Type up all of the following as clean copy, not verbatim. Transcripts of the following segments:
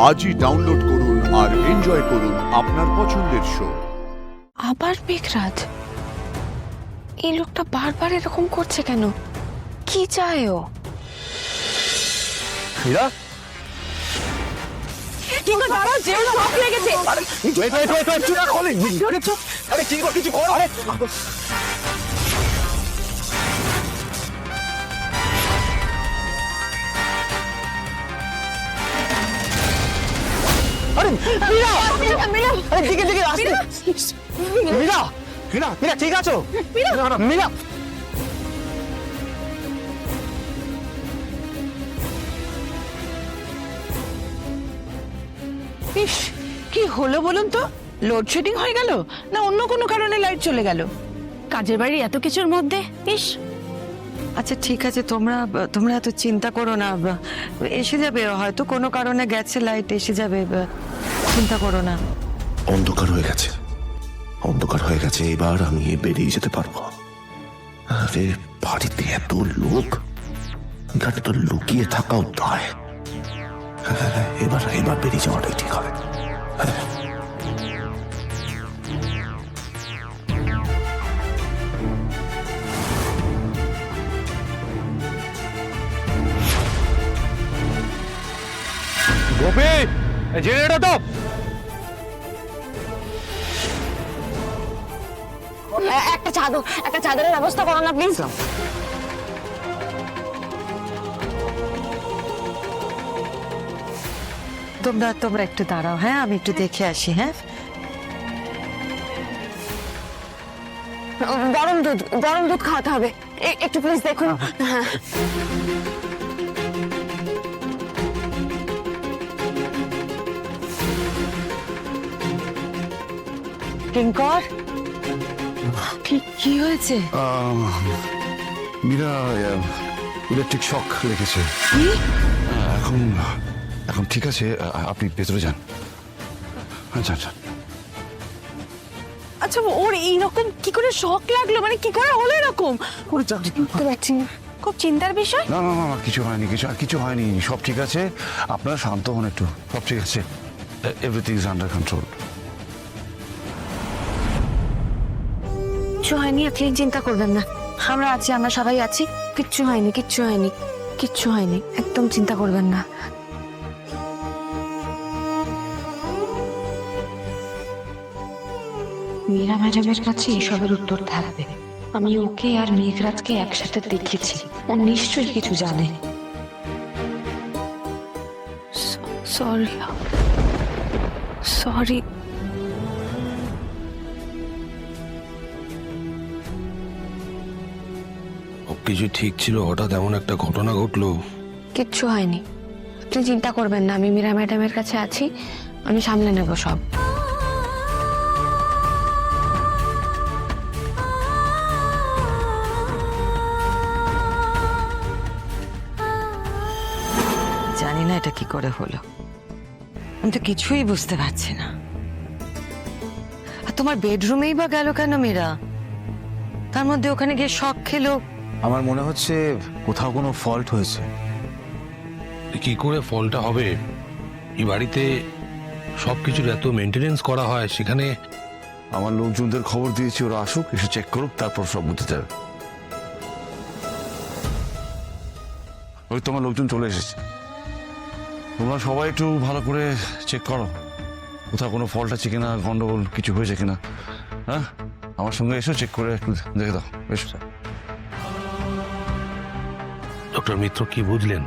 আজই ডাউনলোড করুন আর এনজয় করুন আপনার পছন্দের শো। আবার মেঘরাজ, এই লোকটা বারবার এরকম করছে কেন? কি চায় ও? মীরা, কিন্তু দাঁড়াও, যেও না, বাপ লেগেছে। আরে কি কর, কিছু কর। আরে দিকে দিকে আসতে। মীরা, মীরা, মীরা, ঠিক আছো? মীরা, ইস, কি হলো বলুন তো? লোডশেডিং হয়ে গেল না অন্য কোনো কারণে লাইট চলে গেল? কাজের বাড়ি এত কিছুর মধ্যে ইস। আচ্ছা ঠিক আছে, তোমরা এত চিন্তা করো না, এসে যাবে, হয়তো কোনো কারণে গেছে লাইট, এসে যাবে, চিন্তা করো না। অন্ধকার হয়ে গেছে, অন্ধকার হয়ে গেছে, এবার আমি বেরিয়ে যেতে পারবো। আরে বাড়িতে এত লোক, এখানে তো লুকিয়ে থাকাও দায়। এবার বেরিয়ে যাওয়াটাই ঠিক হবে। গোপী, জেনারেটর তো। একটা চাদরের ব্যবস্থা করো না প্লিজ। তোমরা একটু দাঁড়াও, হ্যাঁ আমি একটু দেখে আসি। হ্যাঁ, গরম দুধ খাওয়াতে হবে, একটু প্লিজ দেখুন। হ্যাঁ, কিঙ্কর, কি হয়েছে? মীরা ইলেকট্রিক শক লেগেছে। এখন ঠিক আছে, আপনি ভেতরে যান। আচ্ছা আচ্ছা। আচ্ছা, ওর এইরকম কি করে শক লাগলো, মানে কি করে হলো এরকম? বুঝতে পারছি না, খুব চিন্তার বিষয়। না না না, কিছু হয়নি, কিছু হয়নি, সব ঠিক আছে। আপনারা শান্ত হন একটু, সব ঠিক আছে, এভরিথিং ইজ আন্ডার কন্ট্রোল। কিচ্ছু হয়নি, আপনি চিন্তা করবেন না, আমরা আছি, আমরা সবাই আছি, কিচ্ছু হয়নি, কিচ্ছু হয়নি, একদম চিন্তা করবেন না। মীরা ম্যাডামের কাছে এসবের উত্তর থাকবে। আমি ওকে আর মেঘরাজকে একসাথে দেখেছি, ও নিশ্চয়ই কিছু জানে। সরি। সবকিছু ঠিক ছিল, হঠাৎ এমন একটা ঘটনা ঘটলো। কিচ্ছু হয়নি, আপনি চিন্তা করবেন না, আমি মীরা ম্যাডামের কাছে আছি, আমি সামলে নেব সব। জানি না এটা কি করে হলো, আমি তো কিছুই বুঝতে পারছি না। আর তোমার বেডরুমেই বা গেল কেন মীরা? তার মধ্যে ওখানে গিয়ে শক খেলো। আমার মনে হচ্ছে কোথাও কোনো ফল্ট হয়েছে। কি করে ফলটা হবে? এই বাড়িতে সবকিছুর এত মেনটেনেন্স করা হয়, সেখানে আমার লোকজনদের খবর দিয়েছি, ওরা আসুক, এসে চেক করুক, তারপর সব বুঝতে যাবে। ওই তোমার লোকজন চলে এসেছে, তোমরা সবাই একটু ভালো করে চেক করো কোথাও কোনো ফল্ট আছে কিনা, গন্ডগোল কিছু হয়েছে কিনা। হ্যাঁ, আমার সঙ্গে এসো, চেক করে একটু দেখে দাও। বেশ। ডক্টর মিত্র কি বুঝলেন?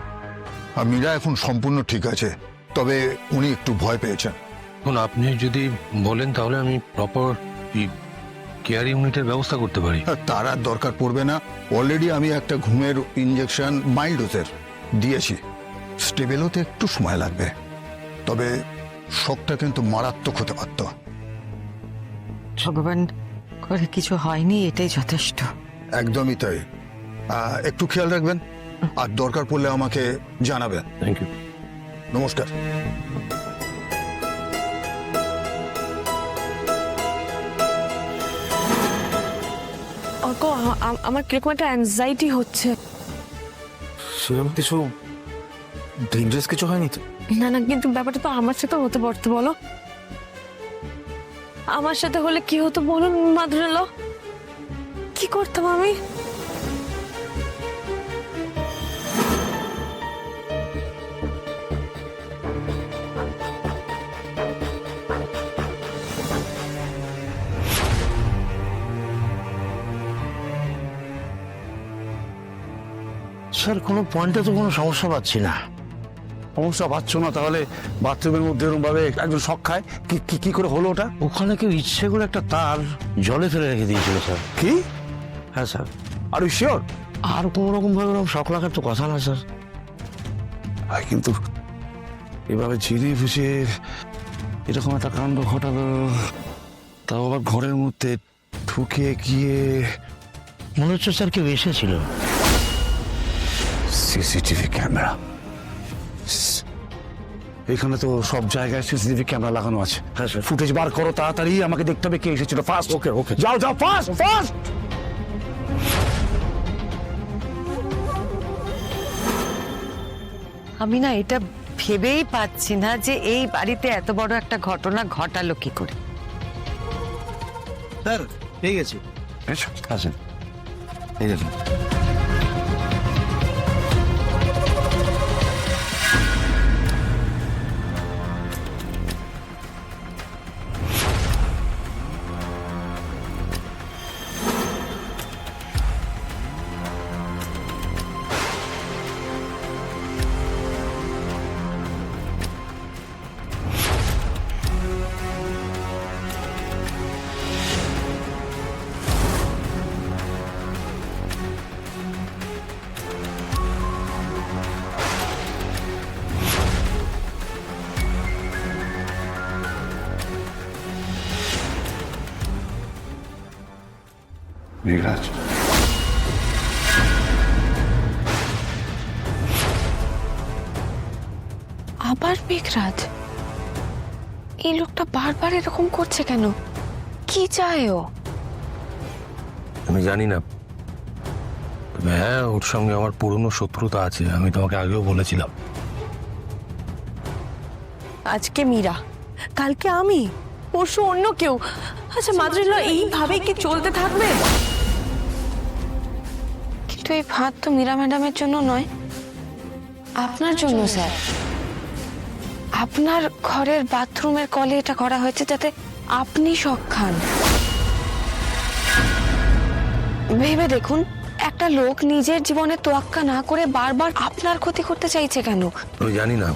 আর মীরা এখন সম্পূর্ণ ঠিক আছে, তবে উনি একটু ভয় পেয়েছেন। এখন আপনি যদি বলেন তাহলে আমি প্রপার কেয়ার ইউনিটের ব্যবস্থা করতে পারি। তার আর দরকার পড়বে না, অলরেডি আমি একটা ঘুমের ইঞ্জেকশন মাইল্ড ডোজের দিয়েছি, স্টেবল হতে একটু সময় লাগবে, তবে শকটা কিন্তু মারাত্মক হতে পারত। ভগবান করে কিছু হয়নি, এটাই যথেষ্ট। একদমই তাই, একটু খেয়াল রাখবেন, আর দরকার পড়লে আমাকে জানাবেন। Thank you. নমস্কার। আমার কিরকম একটা অ্যাংজাইটি হচ্ছে। সেরকম কিছু ডেঞ্জারাস কিছু হয়নি তো? না না, কিন্তু ব্যাপারটা তো আমার সাথে হতে পারতো, বলো। আমার সাথে হলে কি হতো বলুন মাদ্রেল, কি করতাম আমি? স্যার কোনো পয়েন্টে তো কোনো সমস্যা পাচ্ছি না। সমস্যা পাচ্ছ না? তাহলে বাথরুমের মধ্যে এরকম ভাবে একজন শক খায়, কি কি কি করে হলো ওটা? ওখানে কেউ ইচ্ছে করে একটা তার জলে ফেলে রেখে দিয়েছিল স্যার। কি? হ্যাঁ স্যার। Are you sure? আর কোনো রকম ভাবে ওরকম শখ লাগার তো কথা না স্যার। কিন্তু এভাবে ছিঁড়ে ফুসে এরকম একটা কাণ্ড ঘটালো, তাও আবার ঘরের মধ্যে ঢুকে গিয়ে। মনে হচ্ছে স্যার কেউ এসেছিল। সিসিটিভি ক্যামেরা, এখানে তো সব জায়গায় সিসিটিভি ক্যামেরা লাগানো আছে। হ্যাঁ স্যার। ফুটেজ বার করো তাড়াতাড়ি, আমাকে দেখতে হবে কে এসেছিল। ফাস্ট। ওকে ওকে। যাও যাও, ফাস্ট ফাস্ট। আমি না এটা ভেবেই পাচ্ছি না যে এই বাড়িতে এত বড় একটা ঘটনা ঘটালো কি করে। স্যার পেয়ে গেছি। এসো। আসেন এই দেখুন। মেঘরাজ, আবার মেঘরাজ? এই লোকটা বারবার এরকম করছে কেন? কি চায় ও? আমি জানি না, তবে হ্যাঁ ওর সঙ্গে আমার পুরনো শত্রুতা আছে, আমি তোমাকে আগেও বলেছিলাম। আজকে মীরা, কালকে আমি, পরশু অন্য কেউ। আচ্ছা মাদ্রেল, এইভাবে কি চলতে থাকবে? কিন্তু এই ভাত তো মীরা ম্যাডামের জন্য নয়, আপনার জন্য স্যার। আপনার ঘরের বাথরুমের কলে এটা করা হয়েছে যাতে আপনি শক খান। ভেবে দেখুন, একটা লোক নিজের জীবনে তোয়াক্কা না করে বারবার আপনার ক্ষতি করতে চাইছে কেন? আমি জানি না,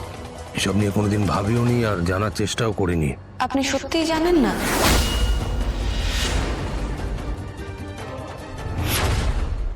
এসব নিয়ে কোনোদিন ভাবিও নি আর জানার চেষ্টাও করিনি। আপনি সত্যিই জানেন না?